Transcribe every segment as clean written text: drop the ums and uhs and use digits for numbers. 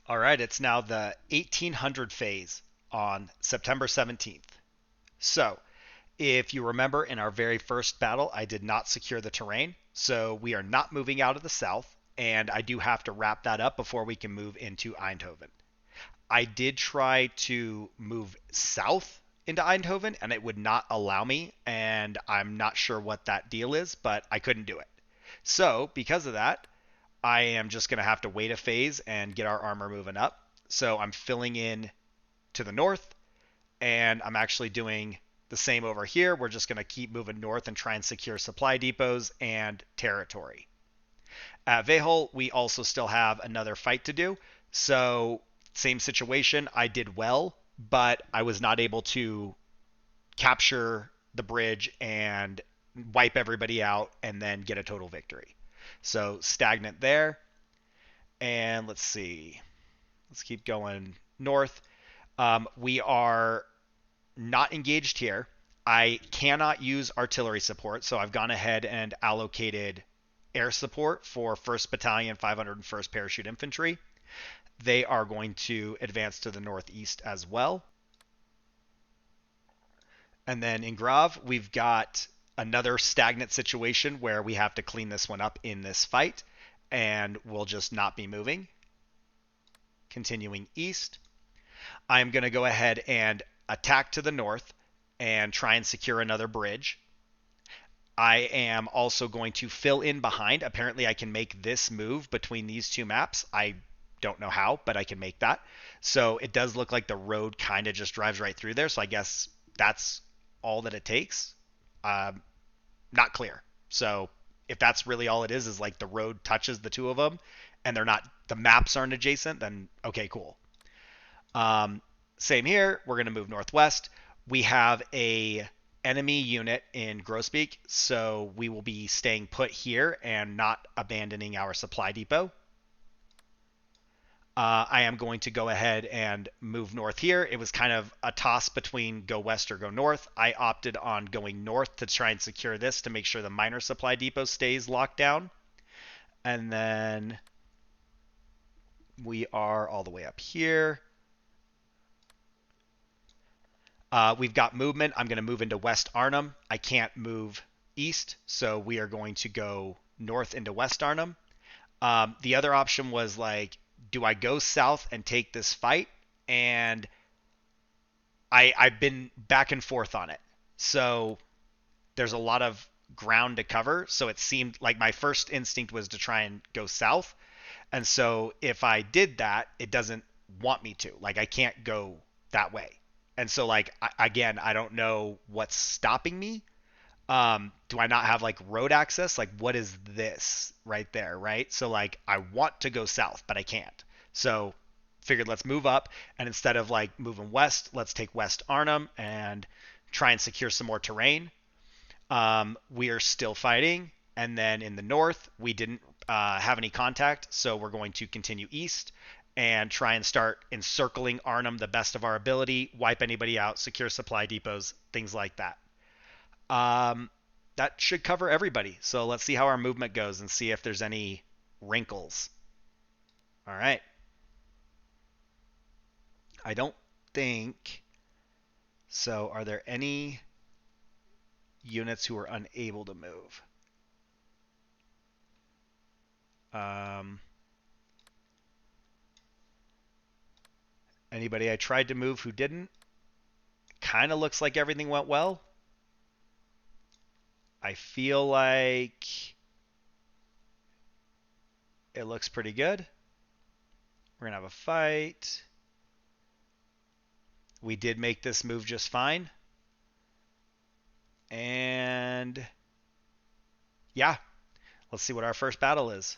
All right, it's now the 1800 phase on September 17th. So, if you remember in our very first battle, I did not secure the terrain. So, we are not moving out of the south, and I do have to wrap that up before we can move into Eindhoven. I did try to move south into Eindhoven, and it would not allow me, and I'm not sure what that deal is, but I couldn't do it. So, because of that, I am just going to have to wait a phase and get our armor moving up. So I'm filling in to the north, and I'm actually doing the same over here. We're just going to keep moving north and try and secure supply depots and territory. At Vehol, we also still have another fight to do. So, same situation. I did well, but I was not able to capture the bridge and wipe everybody out and then get a total victory. So, stagnant there. And let's see. Let's keep going north. We are not engaged here. I cannot use artillery support, so I've gone ahead and allocated air support for 1st Battalion, 501st Parachute Infantry. They are going to advance to the northeast as well. And then in Grave, we've got another stagnant situation where we have to clean this one up in this fight, and we'll just not be moving. Continuing east, I'm going to go ahead and attack to the north and try and secure another bridge. I am also going to fill in behind. Apparently, I can make this move between these two maps. I don't know how, but I can make that. So it does look like the road kind of just drives right through there. So I guess that's all that it takes. Not clear. So if that's really all it is like the road touches the two of them and they're not, the maps aren't adjacent, then okay, cool. Same here. We're going to move northwest. We have a enemy unit in Grosbeek, so we will be staying put here and not abandoning our supply depot. I am going to go ahead and move north here. It was kind of a toss between go west or go north. I opted on going north to try and secure this to make sure the minor supply depot stays locked down. And then we are all the way up here. We've got movement. I'm going to move into West Arnhem. I can't move east, so we are going to go north into West Arnhem. The other option was like, do I go south and take this fight? And I've been back and forth on it. So there's a lot of ground to cover. So it seemed like my first instinct was to try and go south. And so if I did that, it doesn't want me to. Like I can't go that way. And so like again, I don't know what's stopping me. Do I not have like road access? Like what is this right there, right? So like I want to go south, but I can't. So figured let's move up, and instead of like moving west, let's take West Arnhem and try and secure some more terrain. We are still fighting, and then in the north we didn't have any contact, so we're going to continue east and try and start encircling Arnhem the best of our ability, wipe anybody out, secure supply depots, things like that. That should cover everybody. So let's see how our movement goes and see if there's any wrinkles. All right. I don't think so. Are there any units who are unable to move? Anybody I tried to move who didn't? Kind of looks like everything went well. I feel like it looks pretty good. We're going to have a fight. We did make this move just fine. And yeah, let's see what our first battle is.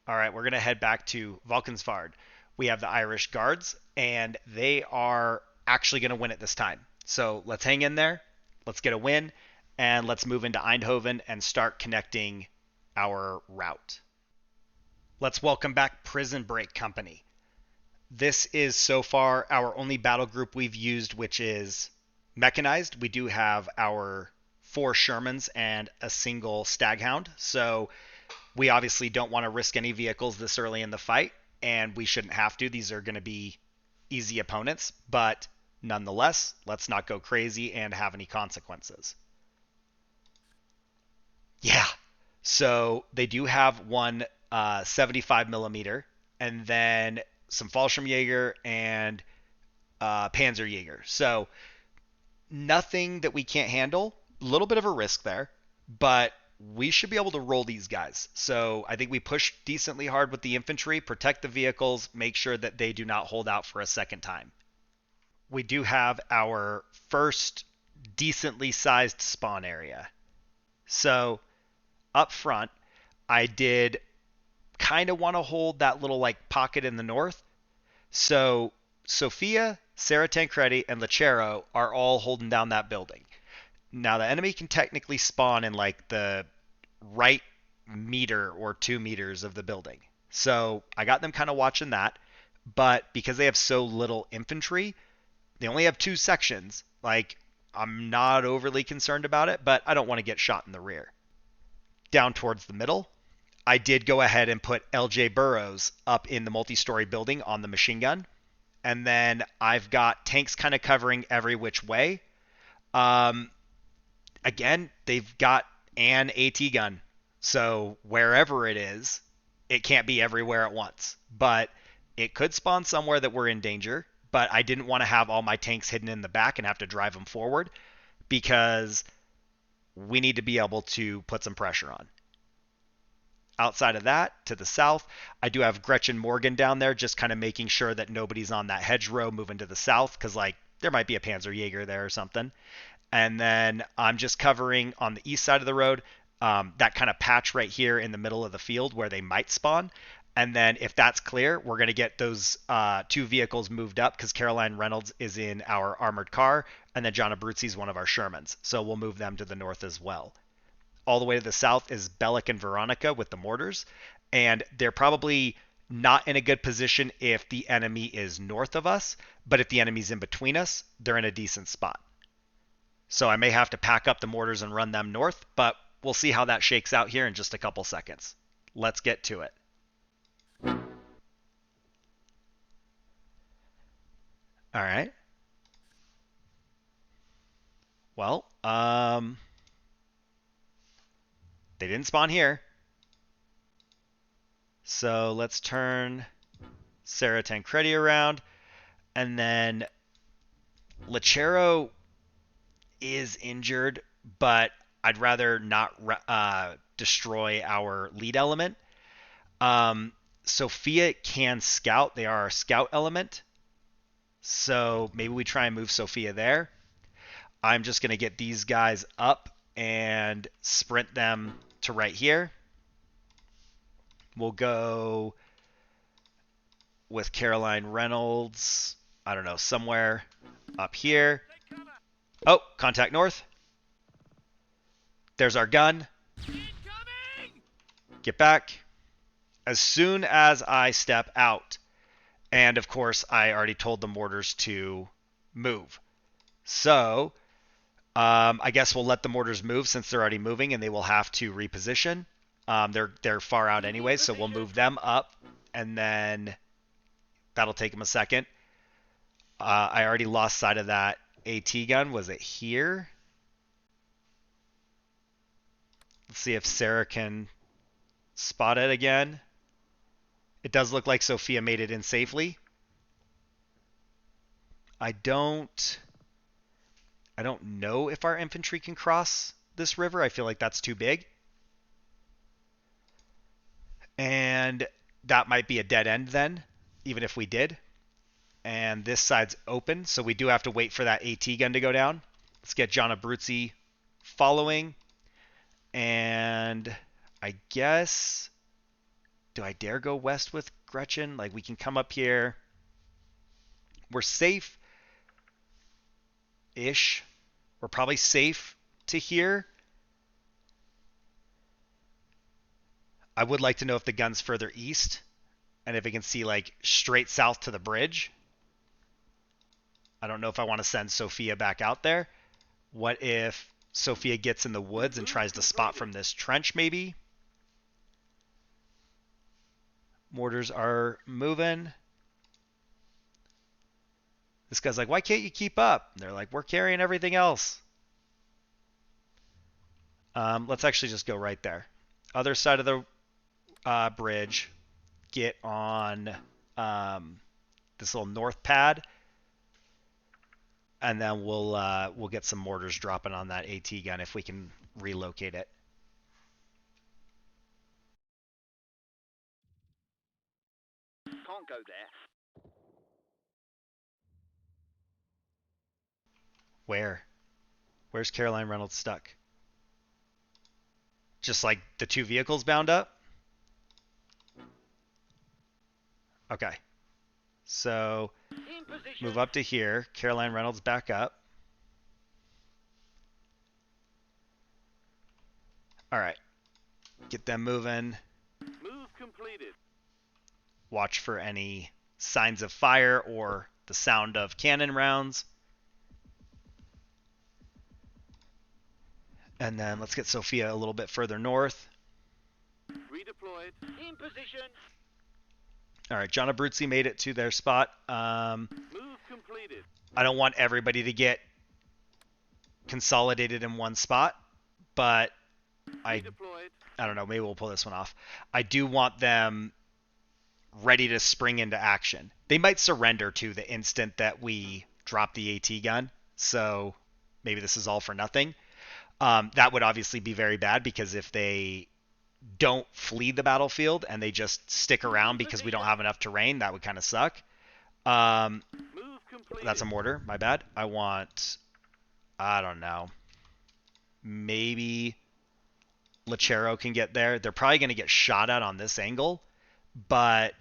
All right, we're going to head back to Valkenswaard. We have the Irish Guards, and they are actually going to win it this time. So let's hang in there. Let's get a win. And let's move into Eindhoven and start connecting our route. Let's welcome back Prison Break Company. This is so far our only battle group we've used, which is mechanized. We do have our 4 Shermans and a single Staghound, so we obviously don't want to risk any vehicles this early in the fight. and we shouldn't have to. These are going to be easy opponents, but nonetheless, let's not go crazy and have any consequences. Yeah. So they do have one 75 millimeter, and then some Fallschirmjäger and Panzerjäger. So nothing that we can't handle. A little bit of a risk there, but we should be able to roll these guys. So I think we push decently hard with the infantry, protect the vehicles, make sure that they do not hold out for a second time. We do have our first decently sized spawn area. So up front, I did kind of want to hold that little like pocket in the north. So Sofia, Sarah Tancredi, and Lechero are all holding down that building. Now the enemy can technically spawn in like the right meter or 2 meters of the building. So I got them kind of watching that. But because they have so little infantry, they only have 2 sections. Like, I'm not overly concerned about it, but I don't want to get shot in the rear. Down towards the middle, I did go ahead and put LJ Burrows up in the multi-story building on the machine gun. And then I've got tanks kind of covering every which way. Again, they've got an AT gun. So wherever it is, it can't be everywhere at once. But it could spawn somewhere that we're in danger. But I didn't want to have all my tanks hidden in the back and have to drive them forward, because we need to be able to put some pressure on. Outside of that, to the south, I do have Gretchen Morgan down there, just kind of making sure that nobody's on that hedgerow moving to the south, because like there might be a Panzerjäger there or something. And then I'm just covering on the east side of the road, that kind of patch right here in the middle of the field where they might spawn. And then if that's clear, we're going to get those 2 vehicles moved up, because Caroline Reynolds is in our armored car, and then John Abruzzi is one of our Shermans. So we'll move them to the north as well. All the way to the south is Bellic and Veronica with the mortars, and they're probably not in a good position if the enemy is north of us, but if the enemy's in between us, they're in a decent spot. So I may have to pack up the mortars and run them north, but we'll see how that shakes out here in just a couple seconds. Let's get to it. All right. Well, they didn't spawn here. So let's turn Sarah Tancredi around. And then Lechero is injured, but I'd rather not destroy our lead element. Sophia can scout. They are our scout element. So maybe we try and move Sophia there. I'm just going to get these guys up and sprint them to right here. We'll go with Caroline Reynolds, I don't know, somewhere up here. Oh, contact north. There's our gun. Get back. As soon as I step out, and of course I already told the mortars to move. So I guess we'll let the mortars move since they're already moving, and they will have to reposition. They're far out anyway, so we'll move them up, and then that'll take them a second. I already lost sight of that AT gun. Was it here? Let's see if Sarah can spot it again. It does look like Sophia made it in safely. I don't know if our infantry can cross this river. I feel like that's too big. And that might be a dead end then, even if we did. And this side's open, so we do have to wait for that AT gun to go down. Let's get John Abruzzi following. And I guess, do I dare go west with Gretchen? Like, we can come up here. We're safe-ish. We're probably safe to here. I would like to know if the gun's further east, and if it can see, like, straight south to the bridge. I don't know if I want to send Sophia back out there. What if Sophia gets in the woods and tries to spot from this trench, maybe? Mortars are moving. This guy's like, why can't you keep up? And they're like, we're carrying everything else. Let's actually just go right there. Other side of the bridge. Get on this little north pad. And then we'll get some mortars dropping on that AT gun if we can relocate it. Can't go there. Where? Where's Caroline Reynolds stuck? Just like the two vehicles bound up? Okay. So move up to here. Caroline Reynolds back up. All right. Get them moving. Move completed. Watch for any signs of fire or the sound of cannon rounds. And then let's get Sophia a little bit further north. Redeployed. In position. All right, John Abruzzi made it to their spot. Move completed. I don't want everybody to get consolidated in one spot, but I don't know, maybe we'll pull this one off. I do want them ready to spring into action. They might surrender to the instant that we drop the AT gun, so maybe this is all for nothing. That would obviously be very bad, because if they don't flee the battlefield and they just stick around because we don't have enough terrain, that would kind of suck. That's a mortar, my bad. I don't know, maybe Lechero can get there. They're probably going to get shot at on this angle, but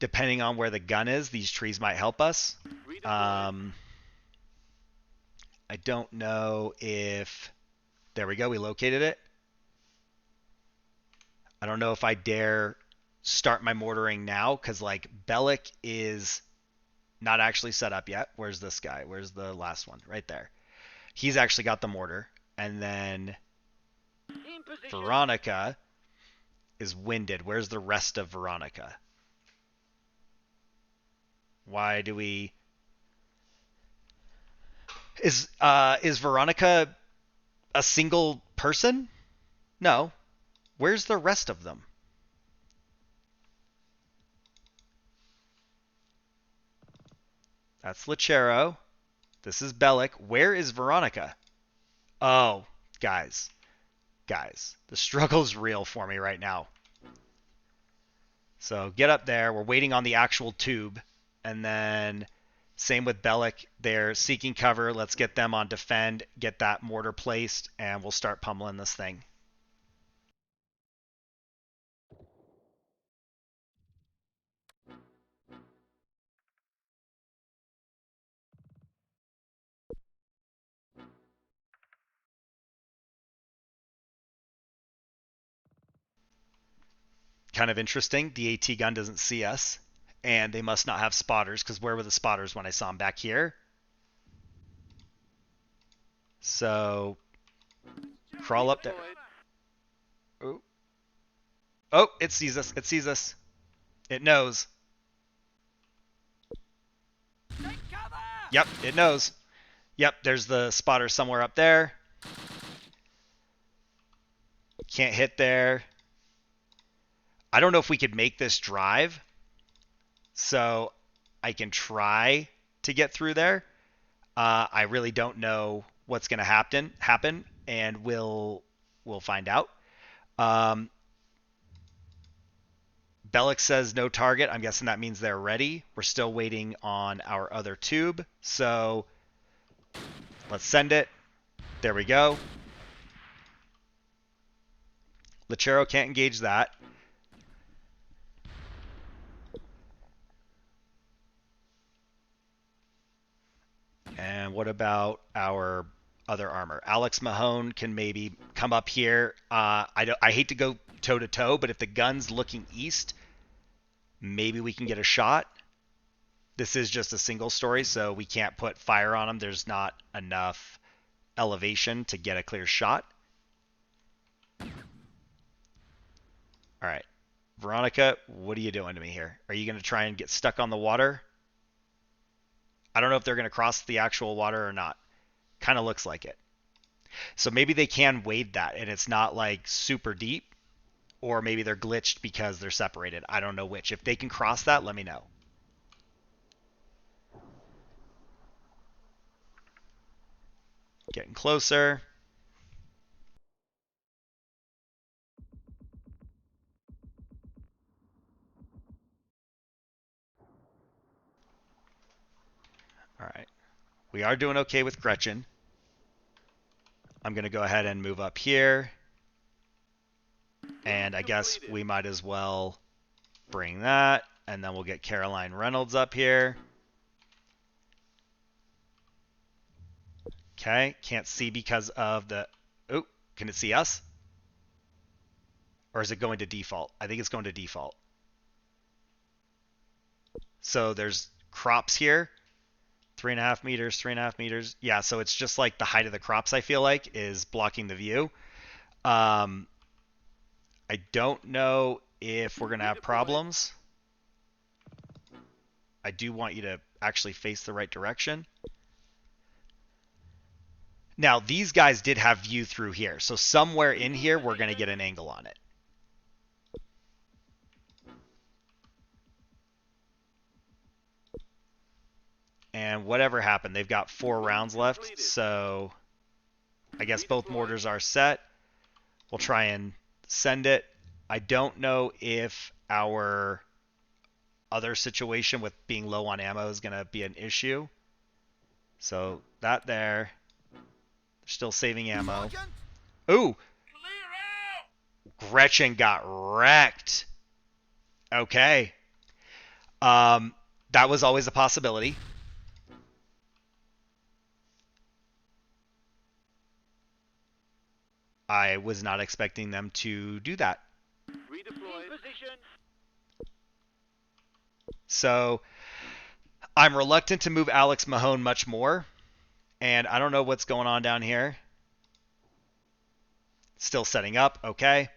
depending on where the gun is, these trees might help us. I don't know if... There we go, we located it. I don't know if I dare start my mortaring now, because like Bellic is not actually set up yet. Where's this guy? Where's the last one? Right there. He's actually got the mortar. And then Veronica is winded. Where's the rest of Veronica? Why do we... Is Veronica a single person? No. Where's the rest of them? That's Lechero. This is Bellic. Where is Veronica? Oh, guys. Guys, the struggle's real for me right now. So get up there. We're waiting on the actual tube. And then same with Bellic. They're seeking cover. Let's get them on defend, get that mortar placed, and we'll start pummeling this thing. Kind of interesting. The AT gun doesn't see us, and they must not have spotters, because where were the spotters when I saw them? Back here? So crawl up there. Oh. Oh, it sees us. It sees us. It knows. Yep, it knows. Yep, there's the spotter somewhere up there. Can't hit there. I don't know if we could make this drive, so I can try to get through there. I really don't know what's going to happen, and we'll find out. Bellic says no target. I'm guessing that means they're ready. We're still waiting on our other tube, so let's send it. There we go. Lechero can't engage that. And what about our other armor? Alex Mahone can maybe come up here. I hate to go toe-to-toe, but if the gun's looking east, maybe we can get a shot. This is just a single story, so we can't put fire on them. There's not enough elevation to get a clear shot. All right. Veronica, what are you doing to me here? Are you going to try and get stuck on the water? I don't know if they're going to cross the actual water or not. Kind of looks like it. So maybe they can wade that and it's not like super deep, or maybe they're glitched because they're separated. I don't know which. If they can cross that, let me know. Getting closer. All right. We are doing okay with Gretchen. I'm going to go ahead and move up here. And I guess we might as well bring that. And then we'll get Caroline Reynolds up here. Okay. Can't see because of the... Oh, can it see us? Or is it going to default? I think it's going to default. So there's crops here. 3.5 meters, 3.5 meters. Yeah, so it's just like the height of the crops, I feel like, is blocking the view. I don't know if we're going to have problems. I do want you to actually face the right direction. Now, these guys did have view through here. So somewhere in here, we're going to get an angle on it. And whatever happened, they've got 4 rounds left. So I guess both mortars are set. We'll try and send it. I don't know if our other situation with being low on ammo is going to be an issue. So that there. They're still saving ammo. Ooh! Gretchen got wrecked. Okay. That was always a possibility. I was not expecting them to do that. So I'm reluctant to move Alex Mahone much more. And I don't know what's going on down here. Still setting up. Okay.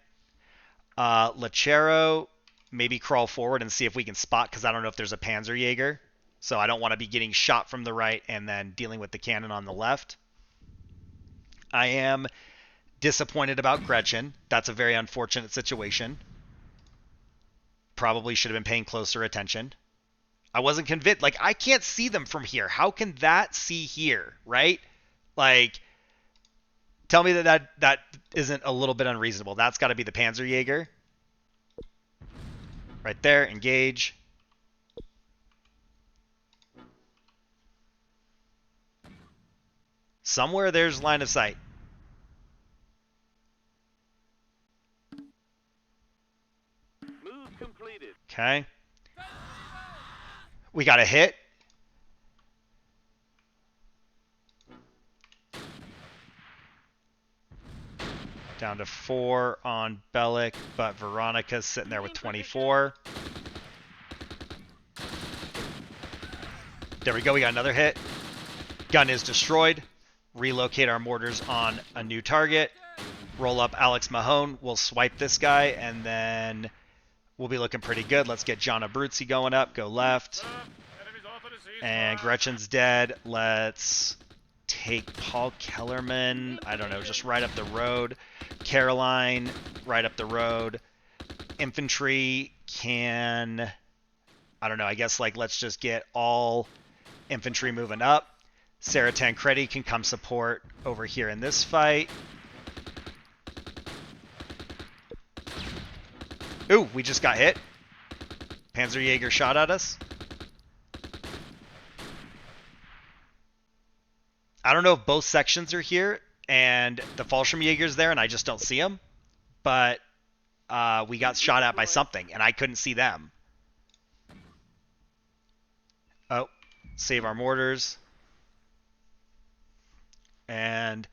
Lechero, maybe crawl forward and see if we can spot, because I don't know if there's a Panzerjäger. So I don't want to be getting shot from the right and then dealing with the cannon on the left. I am disappointed about Gretchen. That's a very unfortunate situation. Probably should have been paying closer attention. I wasn't convinced. Like, I can't see them from here. How can that see here, right? Like, tell me that isn't a little bit unreasonable. That's got to be the Panzerjäger. Right there, engage. Somewhere there's line of sight. Move completed. Okay. We got a hit. Down to 4 on Bellic, but Veronica's sitting there with 24. There we go. We got another hit. Gun is destroyed. Relocate our mortars on a new target. Roll up Alex Mahone. We'll swipe this guy, and then we'll be looking pretty good. Let's get John Abruzzi going up. Go left. And Gretchen's dead. Let's take Paul Kellerman. I don't know, just right up the road. Caroline, right up the road. Infantry can... I don't know, I guess, like, let's just get all infantry moving up. Sarah Tancredi can come support over here in this fight. Ooh, we just got hit. Panzerjäger shot at us. I don't know if both sections are here and the Fallschirmjäger's there and I just don't see them. But we got shot at by something and I couldn't see them. Oh, save our mortars. And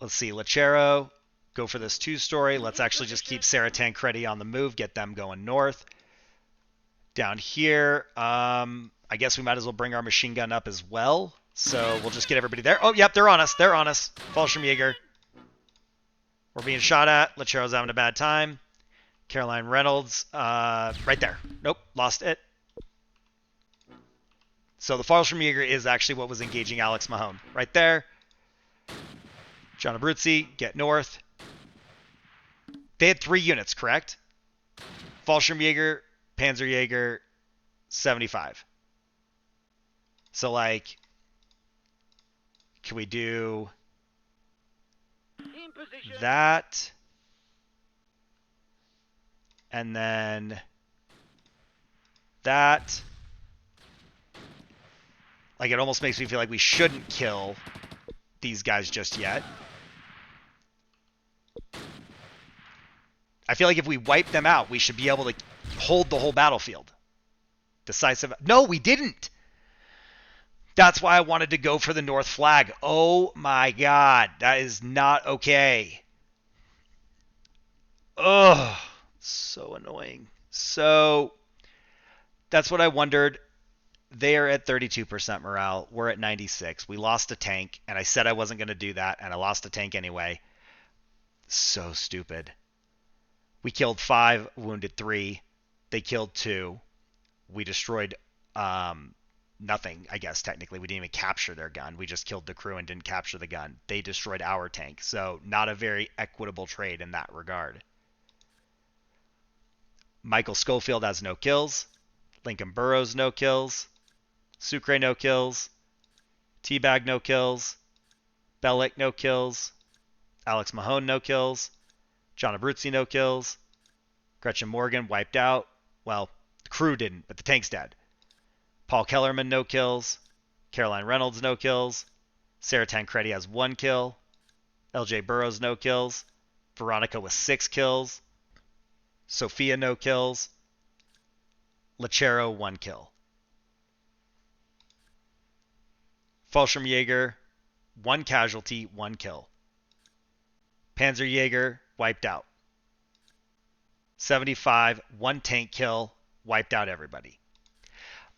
let's see, Lechero, go for this 2-story. Let's actually just keep Sarah Tancredi on the move, get them going north. Down here, I guess we might as well bring our machine gun up as well. So we'll just get everybody there. Oh, yep, they're on us. They're on us. Fallschirmjäger. We're being shot at. Lechero's having a bad time. Caroline Reynolds, right there. Nope, lost it. So the Fallschirmjäger is actually what was engaging Alex Mahone. Right there. John Abruzzi, get north. They had 3 units, correct? Fallschirmjäger, Panzerjäger, 75. So, like, can we do that? And then that. Like, it almost makes me feel like we shouldn't kill these guys just yet. I feel like if we wipe them out, we should be able to hold the whole battlefield. Decisive. No, we didn't. That's why I wanted to go for the North flag. Oh my God. That is not okay. Ugh. So annoying. So that's what I wondered. They are at 32% morale. We're at 96. We lost a tank, and I said I wasn't going to do that, and I lost a tank anyway. So stupid. We killed 5, wounded 3. They killed 2. We destroyed nothing, I guess, technically. We didn't even capture their gun. We just killed the crew and didn't capture the gun. They destroyed our tank. So not a very equitable trade in that regard. Michael Schofield has no kills. Lincoln Burrows, no kills. Sucre, no kills. Teabag, no kills. Bellick, no kills. Alex Mahone, no kills. John Abruzzi, no kills. Gretchen Morgan, wiped out. Well, the crew didn't, but the tank's dead. Paul Kellerman, no kills. Caroline Reynolds, no kills. Sarah Tancredi has 1 kill. LJ Burrows, no kills. Veronica with 6 kills. Sophia, no kills. Lachero, 1 kill. Fallschirmjäger, 1 casualty, 1 kill. Panzerjäger, wiped out. 75, 1 tank kill, wiped out everybody.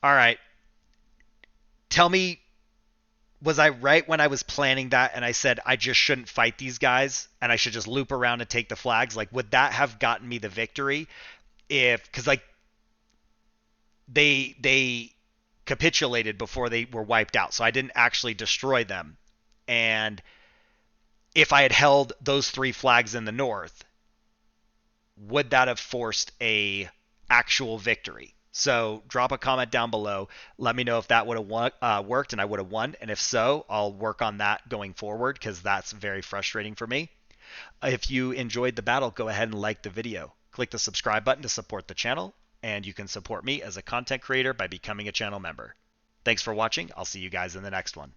All right. Tell me, was I right when I was planning that and I said I just shouldn't fight these guys and I should just loop around and take the flags? Like, would that have gotten me the victory? Because like they capitulated before they were wiped out, so I didn't actually destroy them. And if I had held those 3 flags in the north, would that have forced a actual victory? So drop a comment down below. Let me know if that would have worked and I would have won. And if so, I'll work on that going forward because that's very frustrating for me. If you enjoyed the battle, go ahead and like the video. Click the subscribe button to support the channel. And you can support me as a content creator by becoming a channel member. Thanks for watching. I'll see you guys in the next one.